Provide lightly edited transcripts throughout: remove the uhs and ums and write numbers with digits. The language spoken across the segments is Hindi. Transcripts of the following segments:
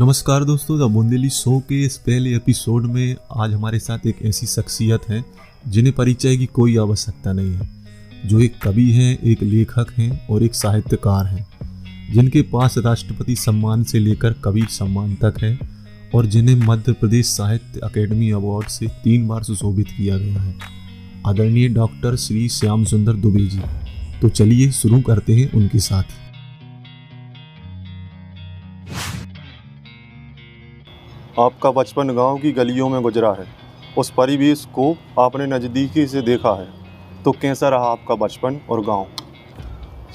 नमस्कार दोस्तों, द बुंदेली शो के इस पहले एपिसोड में आज हमारे साथ एक ऐसी शख्सियत है जिन्हें परिचय की कोई आवश्यकता नहीं है, जो एक कवि हैं, एक लेखक हैं और एक साहित्यकार हैं, जिनके पास राष्ट्रपति सम्मान से लेकर कबीर सम्मान तक है और जिन्हें मध्य प्रदेश साहित्य अकेडमी अवार्ड से 3 बार सुशोभित किया गया है। आदरणीय डॉक्टर श्री श्याम सुंदर दुबे जी। तो चलिए शुरू करते हैं उनके साथ। आपका बचपन गांव की गलियों में गुजरा है, उस परिवेश को आपने नज़दीकी से देखा है, तो कैसा रहा आपका बचपन और गांव?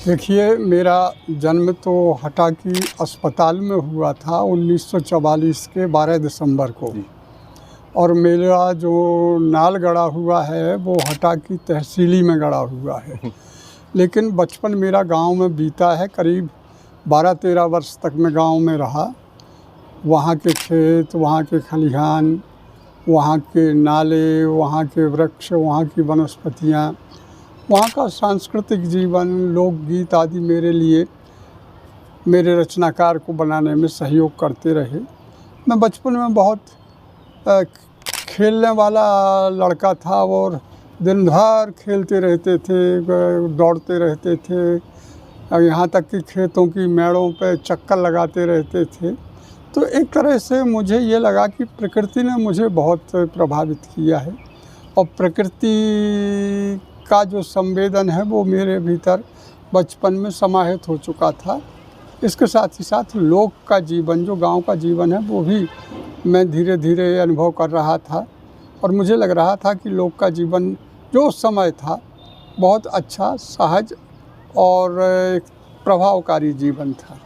देखिए, मेरा जन्म तो हटा की अस्पताल में हुआ था 1944 के 12 दिसंबर को, और मेरा जो नाल गड़ा हुआ है वो हटा की तहसीली में गड़ा हुआ है। लेकिन बचपन मेरा गांव में बीता है। करीब 12-13 वर्ष तक मैं गांव में रहा। वहाँ के खेत, वहाँ के खलिहान, वहाँ के नाले, वहाँ के वृक्ष, वहाँ की वनस्पतियाँ, वहाँ का सांस्कृतिक जीवन, लोकगीत आदि मेरे लिए, मेरे रचनाकार को बनाने में सहयोग करते रहे। मैं बचपन में बहुत खेलने वाला लड़का था और दिन भर खेलते रहते थे, दौड़ते रहते थे, यहाँ तक कि खेतों की मेड़ों पे चक्कर लगाते रहते थे। तो एक तरह से मुझे ये लगा कि प्रकृति ने मुझे बहुत प्रभावित किया है, और प्रकृति का जो संवेदन है वो मेरे भीतर बचपन में समाहित हो चुका था। इसके साथ ही साथ लोक का जीवन, जो गांव का जीवन है, वो भी मैं धीरे धीरे अनुभव कर रहा था, और मुझे लग रहा था कि लोक का जीवन जो उस समय था बहुत अच्छा, सहज और एक प्रभावकारी जीवन था।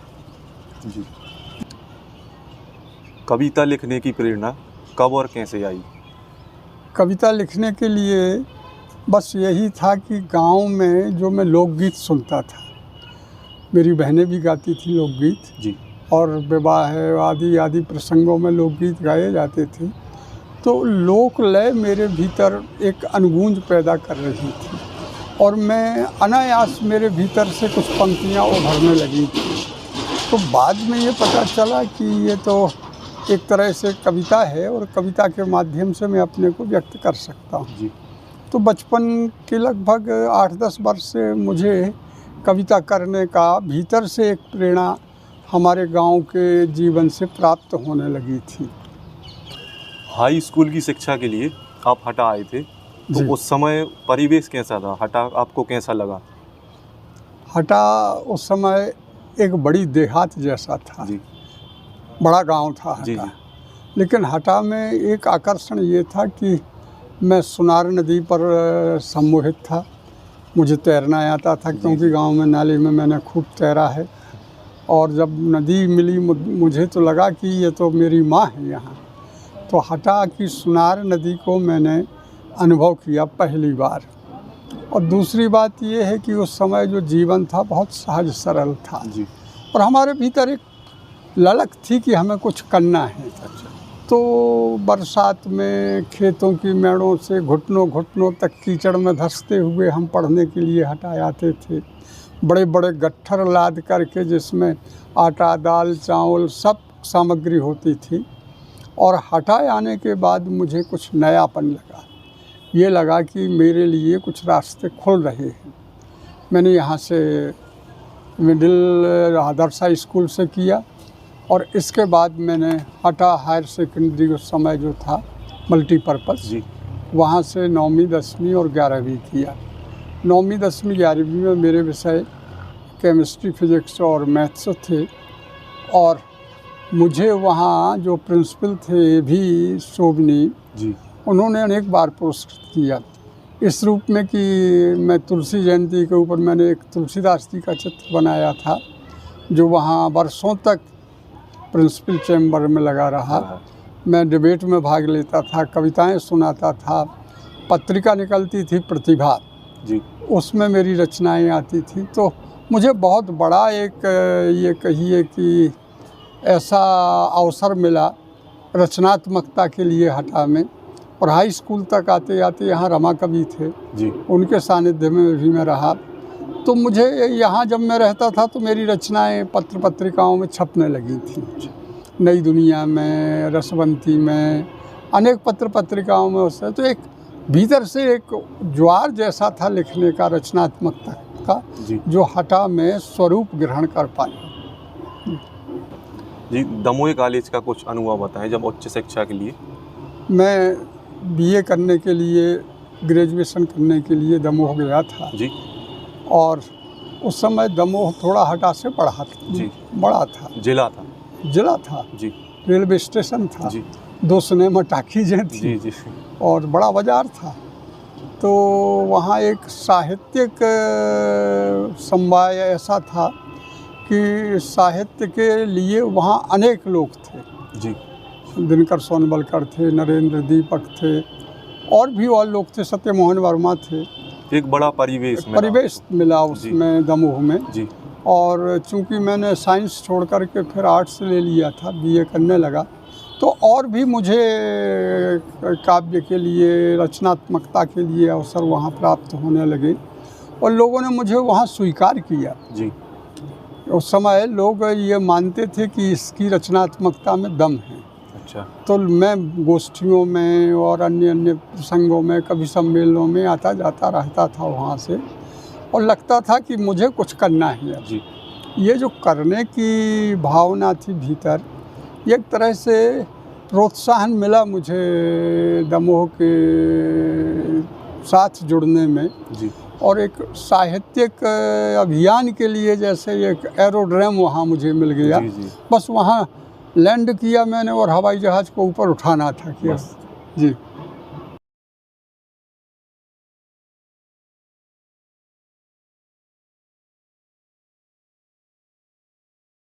जी। कविता लिखने की प्रेरणा कब और कैसे आई? कविता लिखने के लिए बस यही था कि गांव में जो मैं लोकगीत सुनता था, मेरी बहनें भी गाती थी लोकगीत जी, और विवाह आदि प्रसंगों में लोकगीत गाए जाते थे, तो लोक लय मेरे भीतर एक अनुगूंज पैदा कर रही थी, और मैं अनायास मेरे भीतर से कुछ पंक्तियाँ उभरने लगी थी। तो बाद में ये पता चला कि ये तो एक तरह से कविता है, और कविता के माध्यम से मैं अपने को व्यक्त कर सकता हूँ जी। तो बचपन के लगभग 8-10 वर्ष से मुझे कविता करने का भीतर से एक प्रेरणा हमारे गांव के जीवन से प्राप्त होने लगी थी। हाई स्कूल की शिक्षा के लिए आप हटा आए थे, तो उस समय परिवेश कैसा था? हटा आपको कैसा लगा? हटा उस समय एक बड़ी देहात जैसा था जी। बड़ा गांव था हटा जी। लेकिन हटा में एक आकर्षण ये था कि मैं सुनार नदी पर सम्मोहित था। मुझे तैरना आता था, क्योंकि गांव में नाले में मैंने खूब तैरा है, और जब नदी मिली मुझे तो लगा कि ये तो मेरी माँ है यहाँ। तो हटा की सुनार नदी को मैंने अनुभव किया पहली बार। और दूसरी बात ये है कि उस समय जो जीवन था बहुत सहज सरल था जी। और हमारे भीतर एक ललक थी कि हमें कुछ करना है। तो बरसात में खेतों की मेड़ों से घुटनों तक कीचड़ में धंसते हुए हम पढ़ने के लिए हटा आते थे। बड़े बड़े गट्ठर लाद करके, जिसमें आटा, दाल, चावल सब सामग्री होती थी। और हटा आने के बाद मुझे कुछ नयापन लगा। ये लगा कि मेरे लिए कुछ रास्ते खुल रहे हैं। मैंने यहाँ से मिडिल आदर्श स्कूल से किया, और इसके बाद मैंने हटा हायर सेकेंडरी उस समय जो था मल्टीपर्पज़ जी, वहाँ से 9वीं 10वीं और 11वीं किया। 9वीं 10वीं 11वीं में मेरे विषय केमिस्ट्री, फिजिक्स और मैथ्स थे, और मुझे वहाँ जो प्रिंसिपल थे भी शोभनी जी, उन्होंने अनेक बार पुरस्कृत किया, इस रूप में कि मैं तुलसी जयंती के ऊपर मैंने एक तुलसीदास जी का चित्र बनाया था, जो वहाँ वर्षों तक प्रिंसिपल चैम्बर में लगा रहा। मैं डिबेट में भाग लेता था, कविताएं सुनाता था, पत्रिका निकलती थी प्रतिभा जी, उसमें मेरी रचनाएं आती थी। तो मुझे बहुत बड़ा एक ये कहिए कि ऐसा अवसर मिला रचनात्मकता के लिए हटा में। और हाई स्कूल तक आते आते यहाँ रमा कवि थे जी, उनके सानिध्य में भी मैं रहा। तो मुझे यहाँ जब मैं रहता था तो मेरी रचनाएं पत्र पत्रिकाओं में छपने लगी थी। नई दुनिया में, रसवंती में, अनेक पत्र पत्रिकाओं में उससे तो एक भीतर से एक ज्वार जैसा था लिखने का, रचनात्मकता का, जो हटा में स्वरूप ग्रहण कर पाया। जी, दमोह कॉलेज का कुछ अनुभव बताएं जब उच्च शिक्षा के लिए। मैं बीए करने के लिए, ग्रेजुएशन करने के लिए दमोह गया था जी। और उस समय दमोह थोड़ा हटा से बड़ा था जी, बड़ा था, जिला था जी, रेलवे स्टेशन था जी, 2 सिनेमा टाकीजें थी जी, जी, और बड़ा बाजार था। तो वहाँ एक साहित्यिक समवाय ऐसा था कि साहित्य के लिए वहाँ अनेक लोग थे जी। दिनकर सोनवलकर थे, नरेंद्र दीपक थे, और भी और लोग थे, सत्यमोहन वर्मा थे। एक बड़ा परिवेश मिला उसमें दमोह में जी। और चूंकि मैंने साइंस छोड़ कर के फिर आर्ट्स ले लिया था, बीए करने लगा, तो और भी मुझे काव्य के लिए, रचनात्मकता के लिए अवसर वहाँ प्राप्त होने लगे और लोगों ने मुझे वहाँ स्वीकार किया जी। उस समय लोग ये मानते थे कि इसकी रचनात्मकता में दम है। अच्छा। तो मैं गोष्ठियों में और अन्य प्रसंगों में, कभी सम्मेलनों में आता जाता रहता था वहाँ से, और लगता था कि मुझे कुछ करना है जी। ये जो करने की भावना थी भीतर, एक तरह से प्रोत्साहन मिला मुझे दमोह के साथ जुड़ने में जी। और एक साहित्यिक अभियान के लिए जैसे एक एरोड्रम वहाँ मुझे मिल गया जी। बस वहाँ लैंड किया मैंने और हवाई जहाज़ को ऊपर उठाना था कि जी।